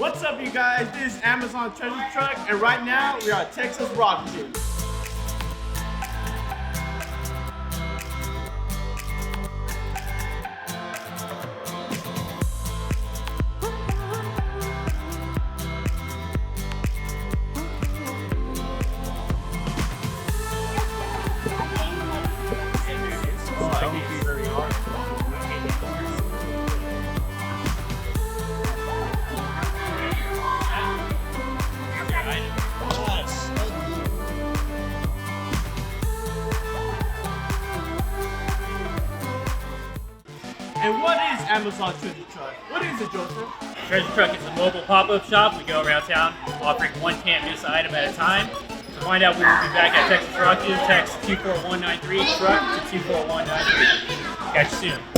What's up, you guys? This is Amazon Treasure Truck, and right now we are at Texas Rock Gym. And what is Amazon Treasure Truck? What is it, Joseph? Treasure Truck is a mobile pop-up shop. We go around town offering one can't-miss item at a time. To find out when we'll be back at Texas Rock, text 24193 truck to 24193. Catch you soon.